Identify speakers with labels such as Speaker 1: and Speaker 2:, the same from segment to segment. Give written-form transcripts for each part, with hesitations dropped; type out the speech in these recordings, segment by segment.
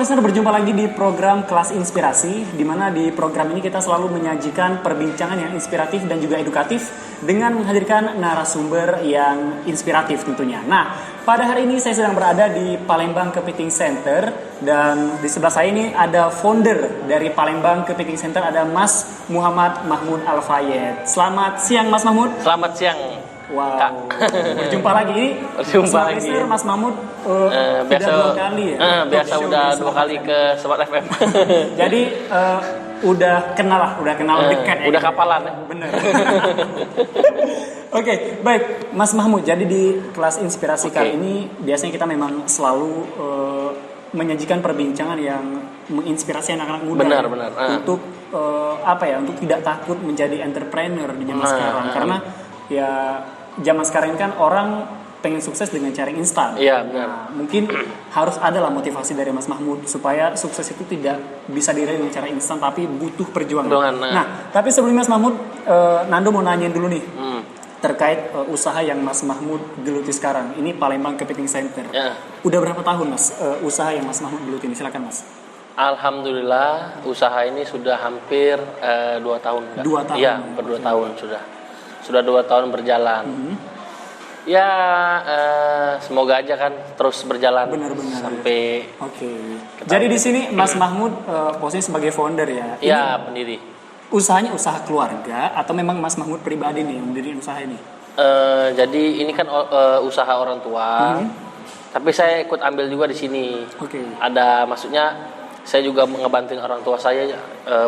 Speaker 1: listener, berjumpa lagi di program Kelas Inspirasi, di mana di program ini kita selalu menyajikan perbincangan yang inspiratif dan juga edukatif dengan menghadirkan narasumber yang inspiratif tentunya. Nah, pada hari ini saya sedang berada di Palembang Kepiting Center, dan di sebelah saya ini ada founder dari Palembang Kepiting Center, ada Mas Muhammad Mahmud Al-Fayed. Selamat siang Mas Mahmud.
Speaker 2: Selamat siang.
Speaker 1: Wow, berjumpa lagi.
Speaker 2: Berjumpa lagi.
Speaker 1: Mas Mahmud
Speaker 2: biasa
Speaker 1: udah 2 kali ya.
Speaker 2: Biasa udah 2 kali ke Smart FM.
Speaker 1: Jadi udah kenal dekat.
Speaker 2: Udah kapalan ya.
Speaker 1: Bener. Oke, baik Mas Mahmud. Jadi di Kelas Inspirasi kali ini biasanya kita memang selalu menyajikan perbincangan yang menginspirasi anak-anak muda.
Speaker 2: Benar.
Speaker 1: Untuk untuk tidak takut menjadi entrepreneur di zaman sekarang, karena ya zaman sekarang ini kan orang pengen sukses dengan cara instan.
Speaker 2: Iya, benar.
Speaker 1: Nah, mungkin harus ada lah motivasi dari Mas Mahmud supaya sukses itu tidak bisa diraih dengan cara instan, tapi butuh perjuangan. Nah, tapi sebelum Mas Mahmud, Nando mau nanyain dulu nih terkait usaha yang Mas Mahmud geluti sekarang. Ini Palembang Kepiting Center.
Speaker 2: Ya.
Speaker 1: Udah berapa tahun Mas usaha yang Mas Mahmud geluti ini? Silakan Mas.
Speaker 2: Alhamdulillah usaha ini sudah hampir 2 tahun.
Speaker 1: 2 tahun.
Speaker 2: Iya, 2 tahun sudah 2 tahun berjalan. Ya, semoga aja kan terus berjalan.
Speaker 1: Benar-benar
Speaker 2: sampai.
Speaker 1: Oke. Jadi di sini Mas Mahmud posisi sebagai founder ya.
Speaker 2: Iya, pendiri.
Speaker 1: Usahanya usaha keluarga atau memang Mas Mahmud pribadi nih yang mendirikan usaha ini?
Speaker 2: Jadi ini kan usaha orang tua. Tapi saya ikut ambil juga di sini.
Speaker 1: Oke.
Speaker 2: Ada, maksudnya saya juga ngebantuin orang tua saya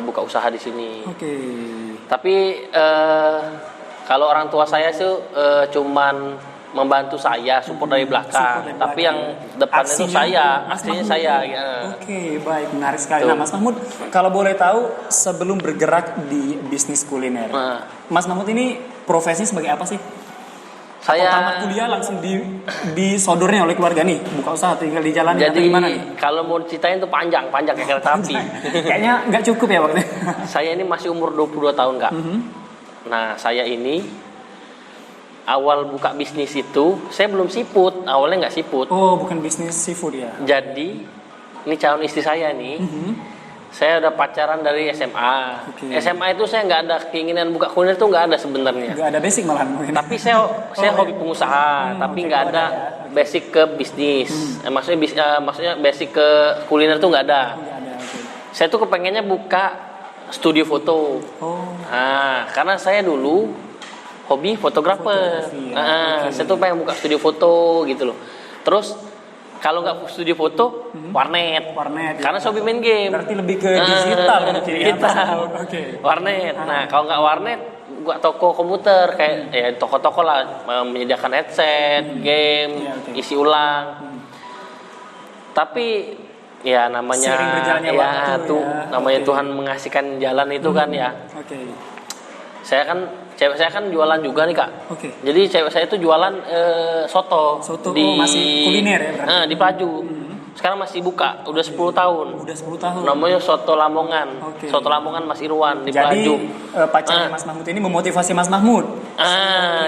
Speaker 2: buka usaha di sini.
Speaker 1: Oke.
Speaker 2: Tapi kalau orang tua saya tuh cuman membantu saya, support dari belakang. Tapi yang depan itu aksinya saya. Ya.
Speaker 1: Oke, baik, menarik sekali. Nah, Mas Mahmud, kalau boleh tahu sebelum bergerak di bisnis kuliner, Mas Mahmud ini profesinya sebagai apa sih?
Speaker 2: Saya
Speaker 1: tamat kuliah langsung disodornya oleh keluarga nih, buka usaha tinggal di jalan.
Speaker 2: Jadi
Speaker 1: gimana nih?
Speaker 2: Kalau mau ceritain itu panjang kayak kereta api.
Speaker 1: Kayaknya nggak cukup ya waktunya.
Speaker 2: Saya ini masih umur 22 tahun Kak. Nah, saya ini awal buka bisnis itu saya belum siput, awalnya nggak siput.
Speaker 1: Oh, bukan bisnis seafood ya?
Speaker 2: Jadi ini calon istri saya nih. Saya udah pacaran dari SMA. SMA itu saya nggak ada keinginan buka kuliner, tuh nggak ada sebenarnya.
Speaker 1: Nggak ada basic malahan mungkin.
Speaker 2: Tapi saya hobi pengusaha, tapi nggak ada basic ke bisnis. Maksudnya basic ke kuliner tuh nggak ada. Saya tuh kepengennya buka studio foto. Nah, karena saya dulu hobi fotografer. Saya tuh pengen buka studio foto gitu loh. Terus kalau nggak studio foto, warnet. Karena saya hobi main game.
Speaker 1: Berarti lebih ke digital mungkin ya.
Speaker 2: Digital. Warnet. Nah, kalau nggak warnet, buka toko komputer kayak ya toko-toko lah, menyediakan headset, game, isi ulang. Tapi ya namanya namanya Tuhan mengasihkan jalan itu kan ya. Cewek saya kan jualan juga nih Kak. Jadi cewek saya itu jualan soto di
Speaker 1: masih kuliner ya berarti?
Speaker 2: Di Pelaju. Sekarang masih buka, udah 10 tahun. Namanya Soto Lamongan. Soto Lamongan Mas Irwan di Pelaju.
Speaker 1: Jadi pacarnya Mas Mahmud ini memotivasi Mas Mahmud.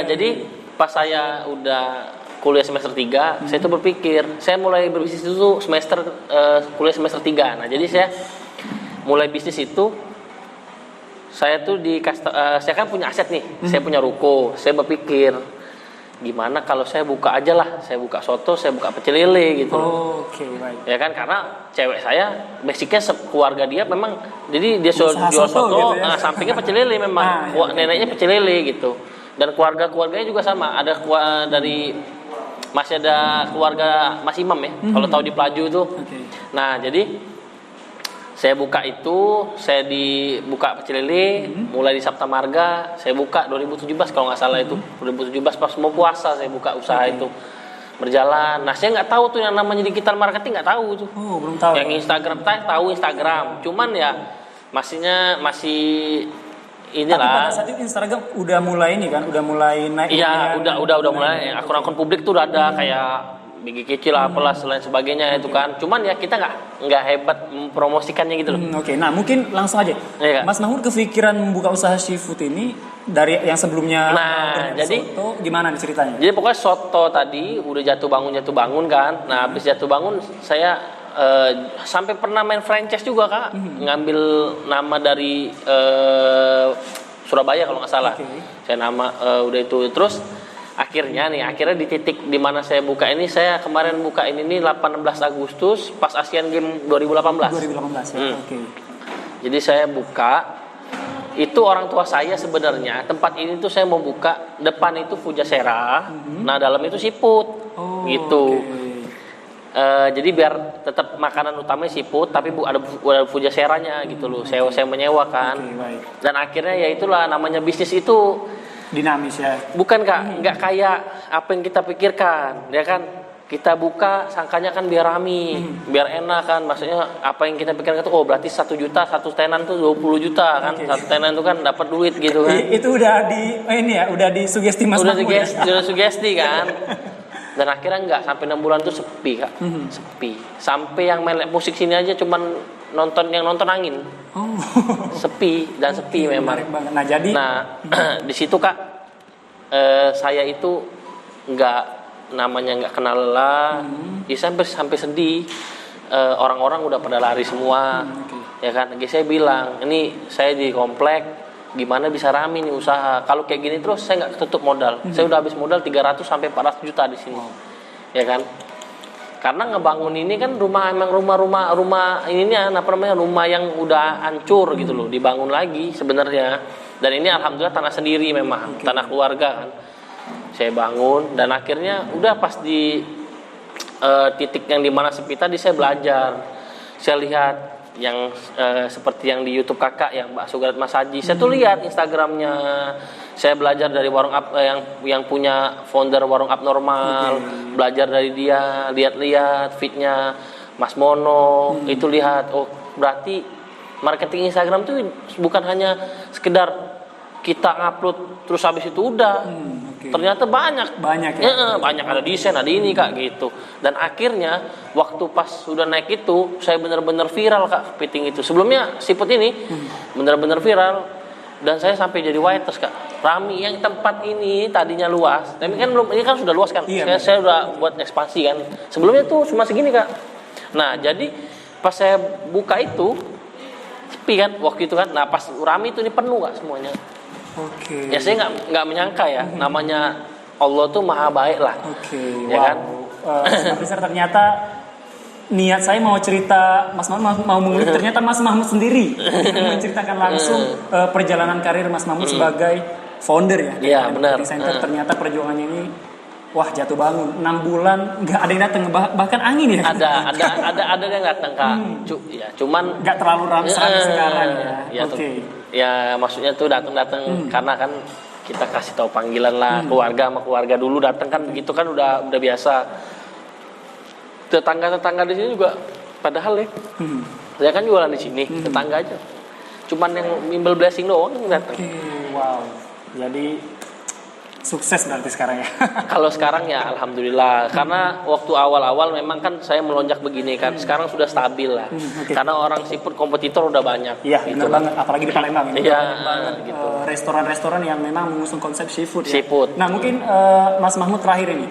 Speaker 2: Jadi pas saya udah kuliah semester 3, saya tuh berpikir, saya mulai berbisnis itu kuliah semester 3. Nah, jadi saya mulai bisnis itu, saya tuh saya kan punya aset nih, saya punya ruko. Saya berpikir, gimana kalau saya buka aja lah, saya buka soto, saya buka pecel lele gitu.
Speaker 1: Baik.
Speaker 2: Ya kan, karena cewek saya basicnya keluarga dia memang, jadi dia jual soto gitu ya? Sampingnya pecel lele memang. Neneknya pecel lele gitu. Dan keluarganya juga sama, ada masih ada keluarga Mas Imam ya, kalau tahu di Pelaju itu. Nah, jadi saya buka itu, saya dibuka pecel lele, mulai di Sabta Marga, saya buka 2017 kalau nggak salah itu. 2017 pas mau puasa saya buka usaha itu. Berjalan. Nah, saya nggak tahu tuh yang namanya digital marketing, nggak tahu tuh.
Speaker 1: Belum tahu.
Speaker 2: Yang Instagram, tahu Instagram. Cuman ya masih inilah.
Speaker 1: Tapi pada saat itu Instagram udah mulai naik.
Speaker 2: Iya, udah mulai. Akun-akun publik tuh udah ada kayak BGKC lah, apalah selain sebagainya itu kan. Cuman ya kita nggak hebat mempromosikannya gitu loh.
Speaker 1: Nah mungkin langsung aja. Mas Mahmud kepikiran membuka usaha seafood ini dari yang sebelumnya.
Speaker 2: Jadi
Speaker 1: soto gimana nih ceritanya?
Speaker 2: Jadi pokoknya soto tadi udah jatuh bangun kan. Nah habis jatuh bangun saya sampai pernah main franchise juga Kak, ngambil nama dari Surabaya kalau nggak salah. Saya nama udah itu terus akhirnya di titik di mana saya buka ini, saya kemarin buka ini nih 18 Agustus pas Asian Games 2018.
Speaker 1: 2018 ya.
Speaker 2: Jadi saya buka itu orang tua saya sebenarnya tempat ini tuh saya mau buka depan itu Pujasera, nah dalam itu siput gitu. Jadi biar tetap makanan utamanya siput tapi ada Pujaseranya gitu loh. Saya menyewakan. Dan akhirnya ya itulah namanya bisnis itu
Speaker 1: dinamis ya.
Speaker 2: Bukan Kak, nggak kayak apa yang kita pikirkan, ya kan? Kita buka sangkanya kan biar rame, biar enak kan. Maksudnya apa yang kita pikirkan itu berarti 1 juta satu tenan tuh 20 juta kan. Satu tenan itu kan dapat duit gitu kan.
Speaker 1: Itu udah udah disugesti Mas Mahmud.
Speaker 2: Udah sugesti kan. Dan akhirnya enggak, sampai 6 bulan tuh sepi Kak. Sepi. Sampai yang main musik sini aja cuman nonton angin. Sepi memang. Nah, di situ Kak saya itu nggak kenal lelah. Ya sampai sedih. Orang-orang udah pada lari semua. Ya kan? Jadi saya bilang, ini saya di komplek gimana bisa rame nih usaha. Kalau kayak gini terus saya nggak tutup modal. Saya udah habis modal 300 sampai 400 juta di sini. Ya kan? Karena ngebangun ini kan rumah ini rumah yang udah hancur gitu loh, dibangun lagi sebenarnya. Dan ini alhamdulillah tanah sendiri memang, tanah keluarga kan. Saya bangun dan akhirnya udah pas di titik yang dimana sepi tadi saya belajar. Saya lihat yang seperti yang di YouTube kakak yang Mbak Sugarat Mas Haji, saya tuh lihat Instagramnya, saya belajar dari warung up yang punya founder warung abnormal, belajar dari dia, lihat feednya Mas Mono, itu lihat berarti marketing Instagram tuh bukan hanya sekedar kita ngupload terus habis itu udah. Ternyata banyak ya? Banyak ada desain, ada ini Kak gitu. Dan akhirnya waktu pas sudah naik itu saya benar-benar viral Kak kepiting itu. Sebelumnya siput ini benar-benar viral dan saya sampai jadi waiters Kak. Rami yang tempat ini tadinya luas, tapi kan belum, ini kan sudah luas kan. Saya udah buat ekspansi kan. Sebelumnya tuh cuma segini Kak. Nah jadi pas saya buka itu sepi kan waktu itu kan. Nah pas Rami itu ini penuh Kak semuanya. Ya saya nggak menyangka ya, namanya Allah tuh maha baik lah. Ya kan?
Speaker 1: Ternyata niat saya mau cerita Mas Mahmud mau mengulik, ternyata Mas Mahmud sendiri menceritakan langsung perjalanan karir Mas Mahmud sebagai founder ya.
Speaker 2: Iya benar.
Speaker 1: Center. Ternyata perjuangannya ini jatuh bangun 6 bulan nggak ada yang datang, bahkan angin ya.
Speaker 2: Ada yang datang Kak. Cuman
Speaker 1: nggak terlalu ramai sekarang ya.
Speaker 2: Ya maksudnya tuh datang karena kan kita kasih tahu panggilan lah, keluarga sama keluarga dulu datang kan, begitu kan udah biasa. Tetangga di sini juga padahal ya. Saya kan jualan di sini, tetangga aja. Cuman yang bimbel blessing doang yang datang.
Speaker 1: Jadi sukses berarti sekarang ya.
Speaker 2: Kalau sekarang ya alhamdulillah, karena waktu awal-awal memang kan saya melonjak begini kan. Sekarang sudah stabil lah. Karena orang siput kompetitor udah banyak.
Speaker 1: Iya, gitu. Benar banget, apalagi di Palembang ini.
Speaker 2: Iya,
Speaker 1: gitu. Restoran-restoran yang memang mengusung konsep seafood ya. Nah,
Speaker 2: Hmm.
Speaker 1: mungkin Mas Mahmud terakhir ini.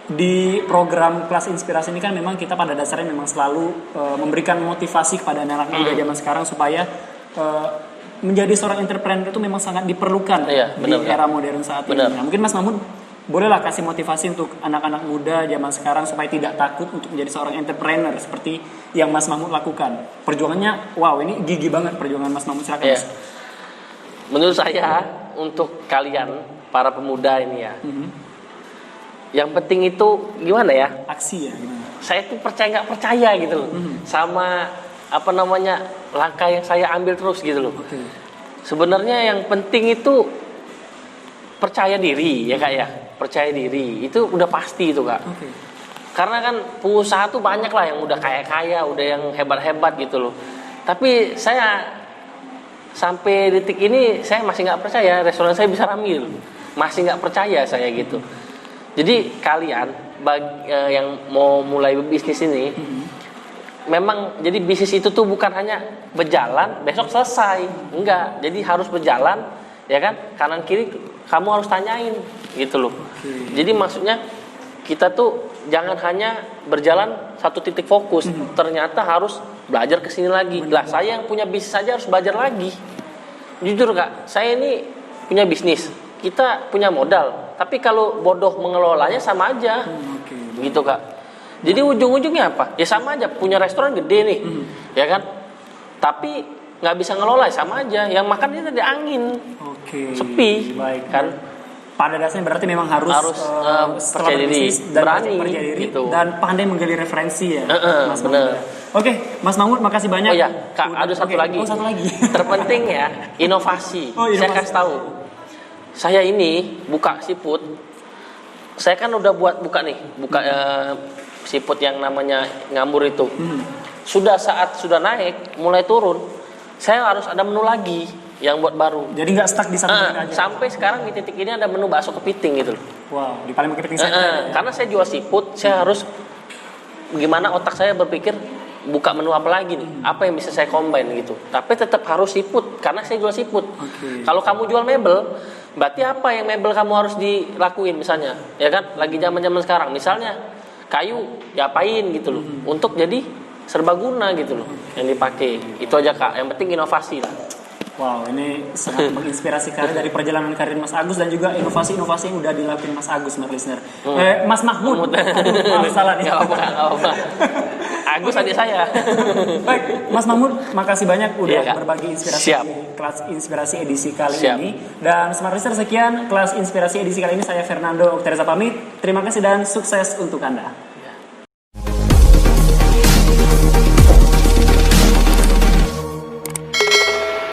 Speaker 1: Di program kelas inspirasi ini kan memang kita pada dasarnya memang selalu memberikan motivasi kepada anak-anak muda zaman sekarang supaya menjadi seorang entrepreneur itu memang sangat diperlukan di era modern saat ini. Nah, mungkin Mas Mahmud bolehlah kasih motivasi untuk anak-anak muda zaman sekarang supaya tidak takut untuk menjadi seorang entrepreneur seperti yang Mas Mahmud lakukan. Perjuangannya, ini gigih banget perjuangan Mas Mahmud. Silakan Mas.
Speaker 2: Menurut saya untuk kalian para pemuda ini ya, yang penting itu gimana ya?
Speaker 1: Aksi ya. Gimana?
Speaker 2: Saya tuh nggak percaya gitu loh, sama langkah yang saya ambil terus gitu loh. Sebenarnya yang penting itu percaya diri ya Kak ya. Percaya diri itu udah pasti itu Kak. Karena kan pengusaha tuh banyak lah yang udah kaya-kaya, udah yang hebat-hebat gitu loh. Tapi saya sampai detik ini saya masih nggak percaya restoran saya bisa ramai loh. Masih nggak percaya saya gitu. Jadi kalian yang mau mulai bisnis ini, memang jadi bisnis itu tuh bukan hanya berjalan besok selesai, enggak. Jadi harus berjalan, ya kan? Kanan kiri kamu harus tanyain, gitu loh. Jadi maksudnya kita tuh jangan hanya berjalan satu titik fokus, ternyata harus belajar ke sini lagi. Lah saya yang punya bisnis saja harus belajar lagi. Jujur Kak, saya ini punya bisnis, kita punya modal, tapi kalau bodoh mengelolanya sama aja, gitu Kak. Jadi ujung-ujungnya apa? Ya sama aja, punya restoran gede nih, ya kan? Tapi nggak bisa ngelola, sama aja. Yang makan itu ada angin, sepi,
Speaker 1: baik.
Speaker 2: Kan?
Speaker 1: Pada dasarnya berarti memang harus
Speaker 2: percaya diri,
Speaker 1: dan
Speaker 2: berani,
Speaker 1: percaya diri
Speaker 2: gitu.
Speaker 1: dan pandai menggali referensi ya, Mas
Speaker 2: bener.
Speaker 1: Mahmud. Oke, Mas Mahmud, makasih banyak.
Speaker 2: Oh ya, Kak, ada satu lagi.
Speaker 1: Oh, satu lagi.
Speaker 2: Terpenting ya, inovasi.
Speaker 1: Inovasi.
Speaker 2: Saya kasih tahu. Saya ini buka siput. Saya kan udah buka siput yang namanya ngambur itu. Sudah naik, mulai turun, saya harus ada menu lagi yang buat baru.
Speaker 1: Jadi nggak stuck di satu aja.
Speaker 2: Sampai sekarang di titik ini ada menu bakso kepiting gitu loh.
Speaker 1: Wow, di Palembang kepiting saya.
Speaker 2: Karena saya jual siput, saya harus gimana otak saya berpikir buka menu apa lagi nih? Apa yang bisa saya combine gitu. Tapi tetap harus siput karena saya jual siput. Kalau kamu jual mebel, berarti apa yang mebel kamu harus dilakuin misalnya? Ya kan? Lagi zaman-zaman sekarang misalnya kayu diapain gitu loh. Untuk jadi serbaguna gitu loh yang dipakai. Itu aja Kak, yang penting inovasi lah.
Speaker 1: Wow, ini sangat menginspirasi sekali dari perjalanan karir Mas Agus dan juga inovasi-inovasi yang udah dilakuin Mas Agus, listener. Mas Mahmud. Maaf, salah nih.
Speaker 2: Gak apa-apa. Agus adik saya.
Speaker 1: Baik, Mas Mahmud, makasih banyak udah berbagi inspirasi
Speaker 2: Siap.
Speaker 1: di kelas inspirasi edisi kali
Speaker 2: Siap.
Speaker 1: ini. Dan Smart Listener, sekian kelas inspirasi edisi kali ini. Saya Fernando Oktereza pamit. Terima kasih dan sukses untuk Anda.